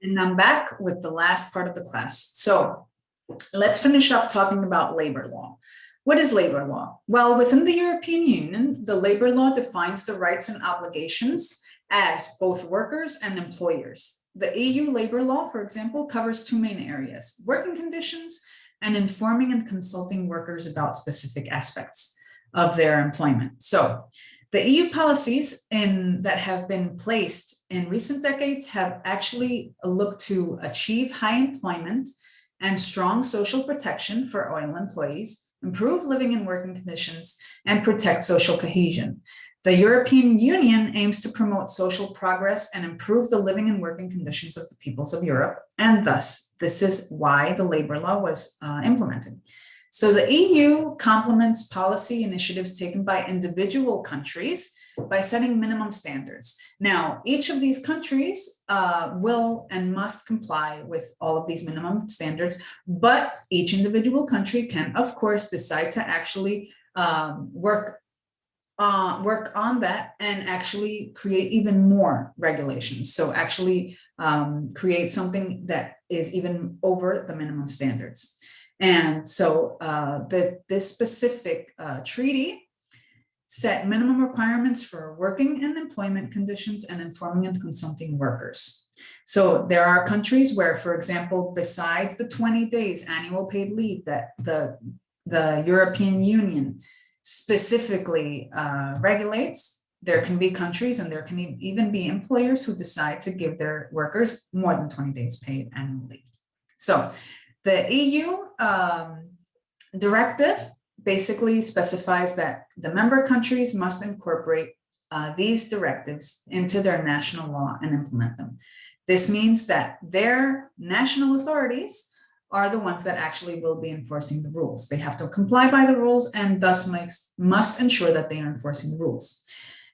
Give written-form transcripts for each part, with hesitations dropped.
And I'm back with the last part of the class. So let's finish up talking about labor law. What is labor law? Well, within the European Union, the labor law defines the rights and obligations as both workers and employers. The EU labor law, for example, covers two main areas: working conditions and informing and consulting workers about specific aspects of their employment. So the EU policies that have been placed in recent decades have actually looked to achieve high employment and strong social protection for oil employees, improve living and working conditions, and protect social cohesion. The European Union aims to promote social progress and improve the living and working conditions of the peoples of Europe, and thus, this is why the labor law was implemented. So the EU complements policy initiatives taken by individual countries by setting minimum standards. Now, each of these countries will and must comply with all of these minimum standards, but each individual country can, of course, decide to actually work on that and actually create even more regulations. So actually create something that is even over the minimum standards. And so this specific treaty set minimum requirements for working and employment conditions and informing and consulting workers. So there are countries where, for example, besides the 20 days annual paid leave that the European Union specifically regulates, there can be countries and there can even be employers who decide to give their workers more than 20 days paid annual leave. So the EU directive basically specifies that the member countries must incorporate these directives into their national law and implement them. This means that their national authorities are the ones that actually will be enforcing the rules. They have to comply by the rules and thus must ensure that they are enforcing the rules.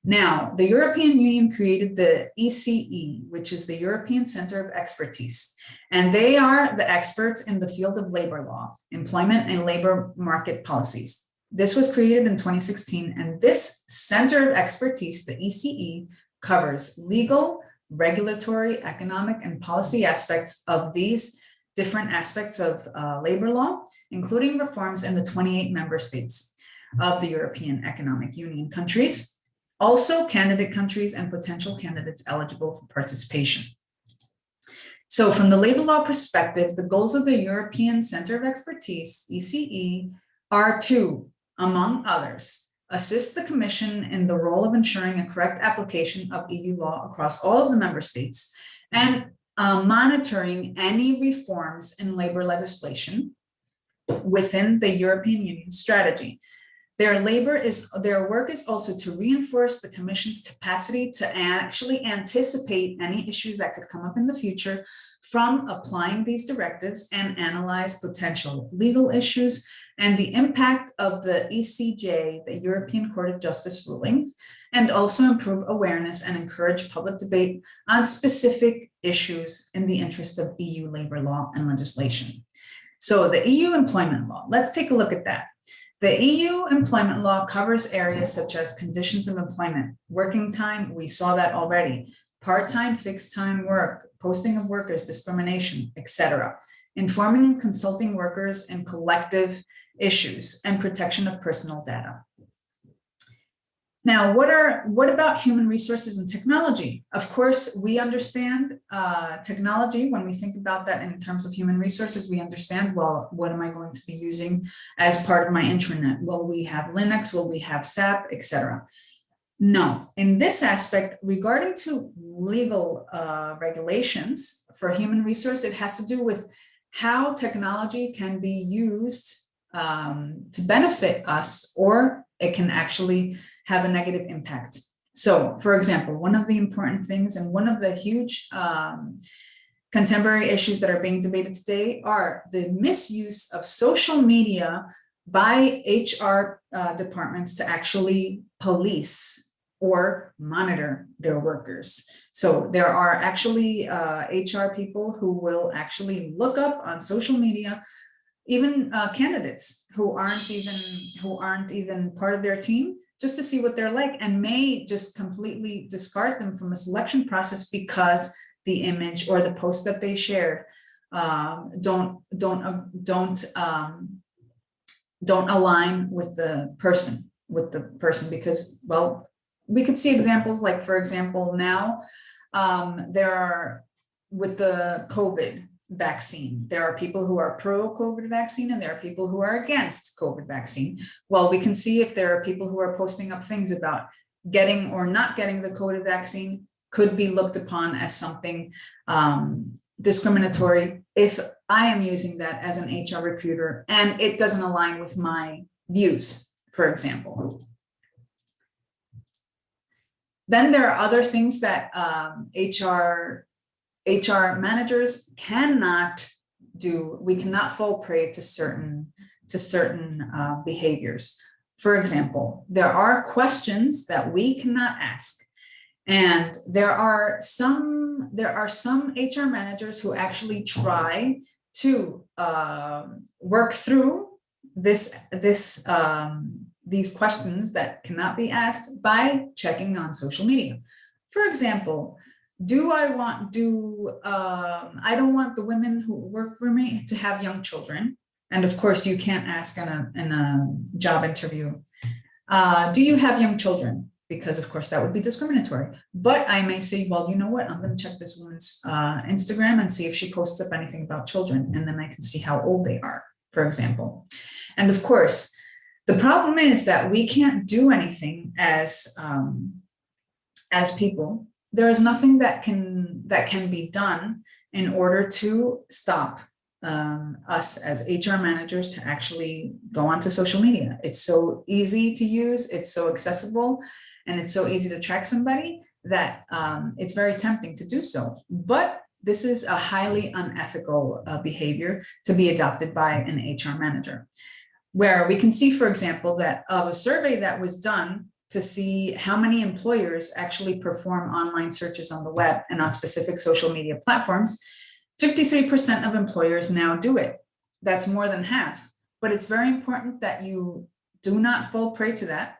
Now, the European Union created the ECE, which is the European Center of Expertise, and they are the experts in the field of labor law, employment and labor market policies. This was created in 2016, and this Center of Expertise, the ECE, covers legal, regulatory, economic, and policy aspects of these different aspects of labor law, including reforms in the 28 member states of the European Economic Union countries, also candidate countries and potential candidates eligible for participation. So from the labor law perspective, the goals of the European Center of Expertise, ECE, are to, among others, assist the Commission in the role of ensuring a correct application of EU law across all of the member states and monitoring any reforms in labor legislation within the European Union strategy. Their work is also to reinforce the Commission's capacity to actually anticipate any issues that could come up in the future from applying these directives and analyze potential legal issues and the impact of the ECJ, the European Court of Justice rulings, and also improve awareness and encourage public debate on specific issues in the interest of EU labor law and legislation. So the EU employment law, let's take a look at that. The EU employment law covers areas such as conditions of employment, working time, we saw that already, part-time, fixed-time work, posting of workers, discrimination, etc., informing and consulting workers in collective issues, and protection of personal data. Now, what about human resources and technology? Of course, we understand technology. When we think about that in terms of human resources, we understand, well, what am I going to be using as part of my intranet? Will we have Linux? Will we have SAP, etc.? No, in this aspect, regarding to legal regulations for human resource, it has to do with how technology can be used to benefit us, or it can actually have a negative impact. So, for example, one of the important things and one of the huge contemporary issues that are being debated today are the misuse of social media by HR departments to actually police or monitor their workers. So there are actually HR people who will actually look up on social media even candidates who aren't even part of their team, just to see what they're like, and may just completely discard them from a selection process because the image or the post that they shared don't align with the person, because, well, we could see examples like, for example, now there are, with the COVID vaccine, there are people who are pro-COVID vaccine and there are people who are against COVID vaccine. Well, we can see if there are people who are posting up things about getting or not getting the COVID vaccine could be looked upon as something discriminatory if I am using that as an HR recruiter and it doesn't align with my views, for example. Then there are other things that HR managers cannot do. We cannot fall prey to certain behaviors. For example, there are questions that we cannot ask. And there are some HR managers who actually try to work through these questions that cannot be asked by checking on social media. For example, I don't want the women who work for me to have young children. And of course, you can't ask in a job interview, do you have young children? Because of course that would be discriminatory. But I may say, well, you know what? I'm going to check this woman's Instagram and see if she posts up anything about children. And then I can see how old they are, for example. And of course, the problem is that we can't do anything as people. There is nothing that can be done in order to stop us as HR managers to actually go onto social media. It's so easy to use, it's so accessible, and it's so easy to track somebody that it's very tempting to do so. But this is a highly unethical behavior to be adopted by an HR manager, where we can see, for example, that of a survey that was done to see how many employers actually perform online searches on the web and on specific social media platforms, 53% of employers now do it. That's more than half. But it's very important that you do not fall prey to that.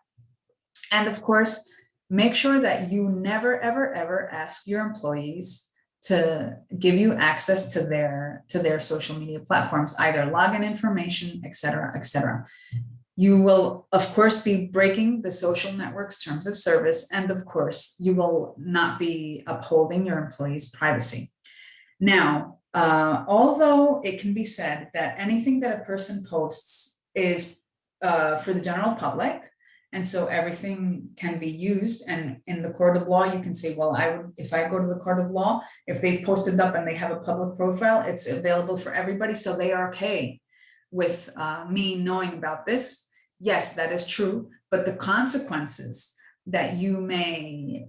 And of course, make sure that you never, ever, ever ask your employees to give you access to their social media platforms, either login information, et cetera, et cetera. You will, of course, be breaking the social network's terms of service. And of course, you will not be upholding your employees' privacy. Now, although it can be said that anything that a person posts is for the general public, and so everything can be used, and in the court of law, you can say, well, if I go to the court of law, if they've posted up and they have a public profile, it's available for everybody, so they are okay with me knowing about this. Yes, that is true, but the consequences that you may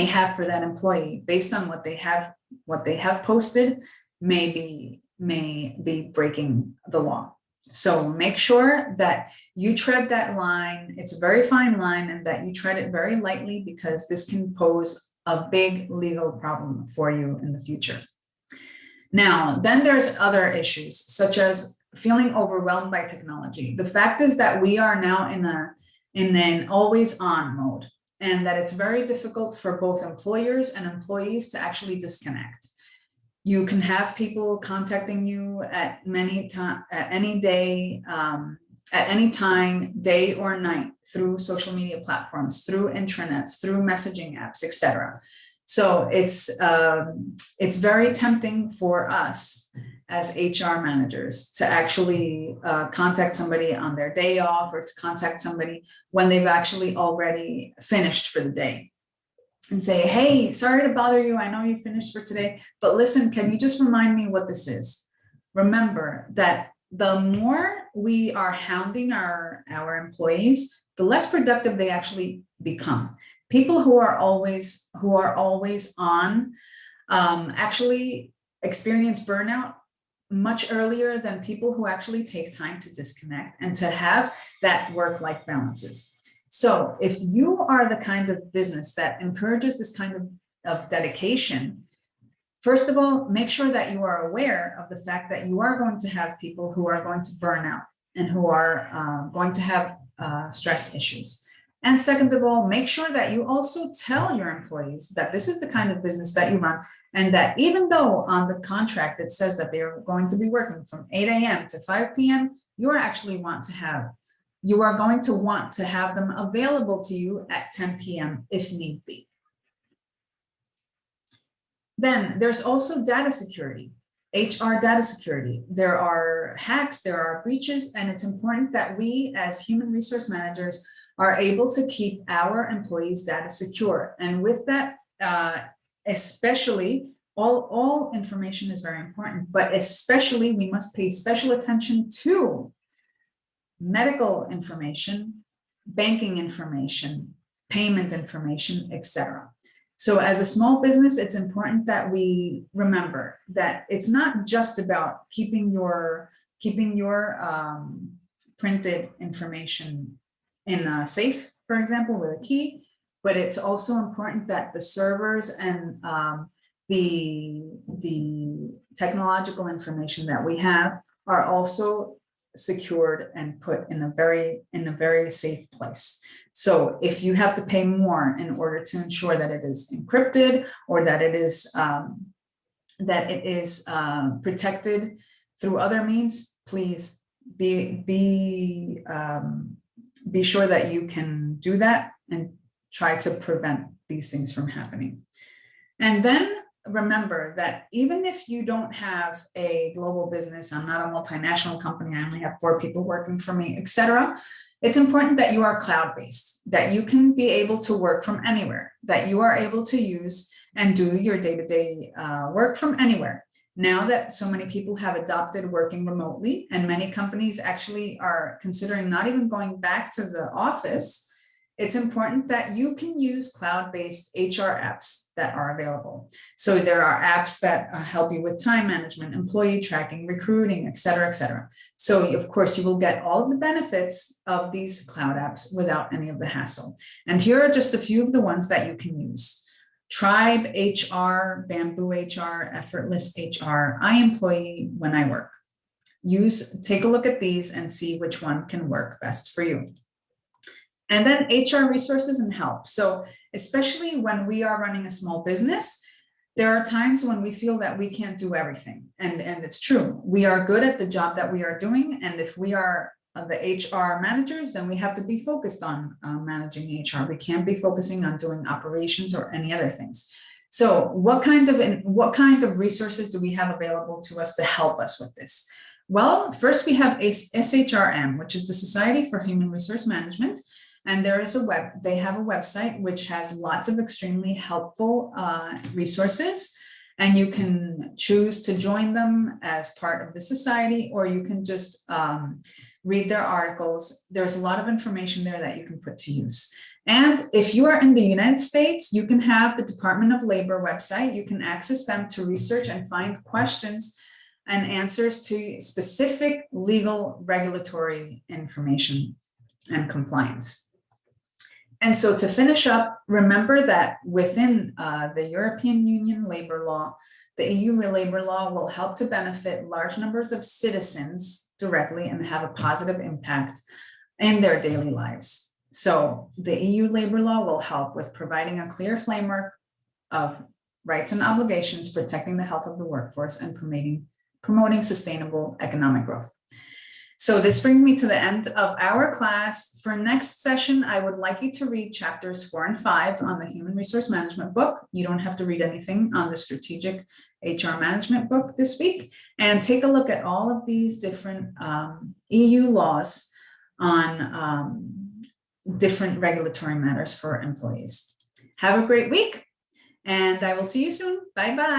have for that employee based on what they have posted may be breaking the law. So make sure that you tread that line. It's a very fine line, and that you tread it very lightly, because this can pose a big legal problem for you in the future. Now, then there's other issues, such as feeling overwhelmed by technology. The fact is that we are now in an always on mode, and that it's very difficult for both employers and employees to actually disconnect. You can have people contacting you at any time, day or night, through social media platforms, through intranets, through messaging apps, etc. So it's very tempting for us as HR managers to actually contact somebody on their day off, or to contact somebody when they've actually already finished for the day, and say, hey, sorry to bother you. I know you finished for today, but listen, can you just remind me what this is? Remember that the more we are hounding our employees, the less productive they actually become. People who are always on actually experience burnout much earlier than people who actually take time to disconnect and to have that work-life balances. So if you are the kind of business that encourages this kind of dedication, first of all, make sure that you are aware of the fact that you are going to have people who are going to burn out and who are going to have stress issues. And second of all, make sure that you also tell your employees that this is the kind of business that you run, and that even though on the contract it says that they're going to be working from 8 a.m. to 5 p.m., you are going to want to have them available to you at 10 p.m. if need be. Then there's also data security, HR data security. There are hacks, there are breaches, and it's important that we as human resource managers are able to keep our employees' data secure. And with that, especially, all information is very important, but especially we must pay special attention to medical information, banking information, payment information, etc. So as a small business, it's important that we remember that it's not just about keeping your printed information in a safe, for example, with a key, but it's also important that the servers and the technological information that we have are also secured and put in a very safe place. So if you have to pay more in order to ensure that it is encrypted or that it is protected through other means, please be sure that you can do that and try to prevent these things from happening. And then remember that even if you don't have a global business, I'm not a multinational company, I only have 4 people working for me, etc., it's important that you are cloud-based, that you can be able to work from anywhere, that you are able to use and do your day-to-day work from anywhere. Now that so many people have adopted working remotely, and many companies actually are considering not even going back to the office, it's important that you can use cloud-based HR apps that are available. So there are apps that help you with time management, employee tracking, recruiting, et cetera, et cetera. So of course you will get all of the benefits of these cloud apps without any of the hassle. And here are just a few of the ones that you can use. Tribe HR, Bamboo HR, Effortless HR, iEmployee, When I Work. Take a look at these and see which one can work best for you. And then HR resources and help. So especially when we are running a small business, there are times when we feel that we can't do everything. And it's true. We are good at the job that we are doing. And if we are the HR managers, then we have to be focused on managing HR. We can't be focusing on doing operations or any other things. So what kind of resources do we have available to us to help us with this? Well, first we have SHRM, which is the Society for Human Resource Management. And they have a website which has lots of extremely helpful resources, and you can choose to join them as part of the society, or you can just read their articles. There's a lot of information there that you can put to use. And if you are in the United States, you can have the Department of Labor website. You can access them to research and find questions and answers to specific legal regulatory information and compliance. And so to finish up, remember that within the European Union labor law, the EU labor law will help to benefit large numbers of citizens directly and have a positive impact in their daily lives. So the EU labor law will help with providing a clear framework of rights and obligations, protecting the health of the workforce, and promoting sustainable economic growth. So this brings me to the end of our class. For next session, I would like you to read chapters 4 and 5 on the Human Resource Management book. You don't have to read anything on the Strategic HR Management book this week. And take a look at all of these different EU laws on different regulatory matters for employees. Have a great week, and I will see you soon. Bye-bye.